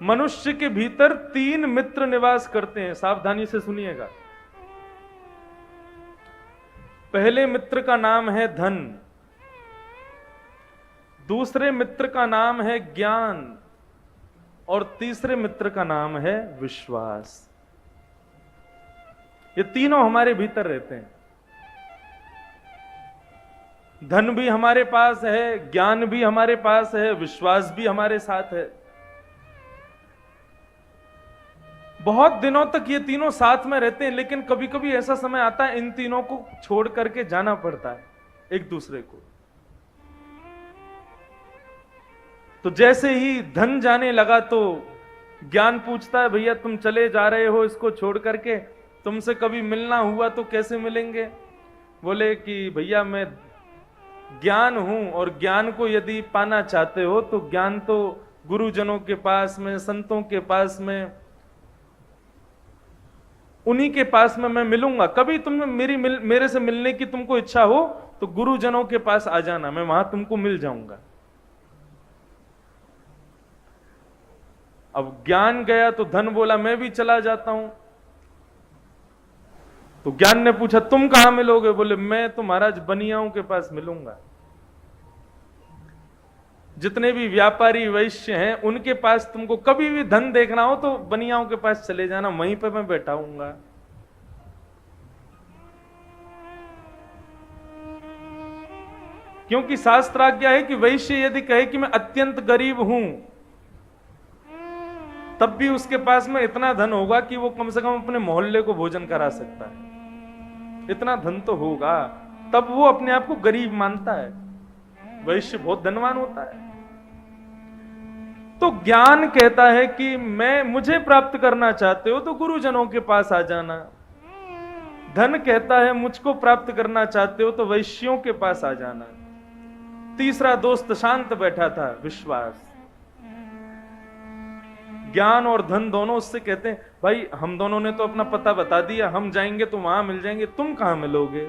मनुष्य के भीतर 3 मित्र निवास करते हैं, सावधानी से सुनिएगा। पहले मित्र का नाम है धन, दूसरे मित्र का नाम है ज्ञान और तीसरे मित्र का नाम है विश्वास। ये तीनों हमारे भीतर रहते हैं। धन भी हमारे पास है, ज्ञान भी हमारे पास है, विश्वास भी हमारे साथ है। बहुत दिनों तक ये तीनों साथ में रहते हैं, लेकिन कभी कभी ऐसा समय आता है इन तीनों को छोड़ करके जाना पड़ता है एक दूसरे को। तो जैसे ही धन जाने लगा तो ज्ञान पूछता है, भैया तुम चले जा रहे हो इसको छोड़ करके, तुमसे कभी मिलना हुआ तो कैसे मिलेंगे? बोले कि भैया मैं ज्ञान हूं, और ज्ञान को यदि पाना चाहते हो तो ज्ञान तो गुरुजनों के पास में, संतों के पास में, उन्हीं के पास में मैं मिलूंगा। कभी तुम मेरे से मिलने की तुमको इच्छा हो तो गुरुजनों के पास आ जाना, मैं वहां तुमको मिल जाऊंगा। अब ज्ञान गया तो धन बोला मैं भी चला जाता हूं। तो ज्ञान ने पूछा तुम कहां मिलोगे? बोले मैं तो महाराज बनियाओं के पास मिलूंगा। जितने भी व्यापारी वैश्य हैं उनके पास तुमको कभी भी धन देखना हो तो बनियाओं के पास चले जाना, वहीं पे मैं बैठा हूंगा। क्योंकि शास्त्राज्ञा है कि वैश्य यदि कहे कि मैं अत्यंत गरीब हूं, तब भी उसके पास में इतना धन होगा कि वो कम से कम अपने मोहल्ले को भोजन करा सकता है। इतना धन तो होगा, तब वो अपने आप को गरीब मानता है। वैश्य बहुत धनवान होता है। तो ज्ञान कहता है कि मुझे प्राप्त करना चाहते हो तो गुरुजनों के पास आ जाना। धन कहता है मुझको प्राप्त करना चाहते हो तो वैश्यों के पास आ जाना। तीसरा दोस्त शांत बैठा था, विश्वास। ज्ञान और धन दोनों उससे कहते हैं भाई हम दोनों ने तो अपना पता बता दिया, हम जाएंगे तो वहां मिल जाएंगे, तुम कहां मिलोगे?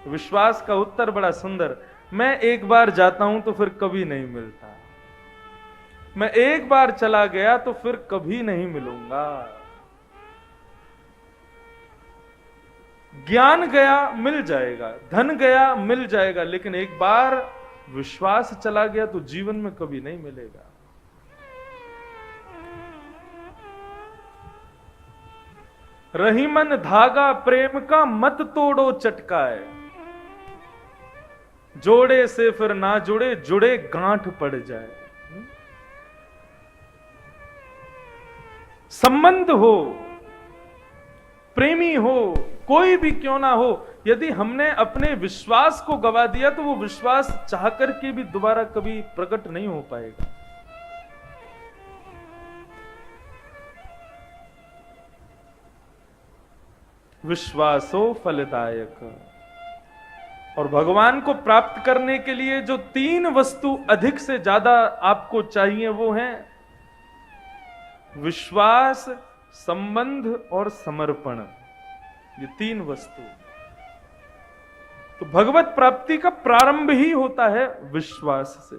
विश्वास का उत्तर बड़ा सुंदर, मैं एक बार जाता हूं तो फिर कभी नहीं मिलता, मैं एक बार चला गया तो फिर कभी नहीं मिलूंगा। ज्ञान गया मिल जाएगा, धन गया मिल जाएगा, लेकिन एक बार विश्वास चला गया तो जीवन में कभी नहीं मिलेगा। रहीमन धागा प्रेम का मत तोड़ो चटकाए, जोड़े से फिर ना जुड़े, जुड़े गांठ पड़ जाए। संबंध हो, प्रेमी हो, कोई भी क्यों ना हो, यदि हमने अपने विश्वास को गवा दिया तो वो विश्वास चाह करके भी दोबारा कभी प्रकट नहीं हो पाएगा। विश्वासो फलदायक। और भगवान को प्राप्त करने के लिए जो 3 वस्तु अधिक से ज्यादा आपको चाहिए वो हैं विश्वास, संबंध और समर्पण। ये 3 वस्तु। तो भगवत प्राप्ति का प्रारंभ ही होता है विश्वास से।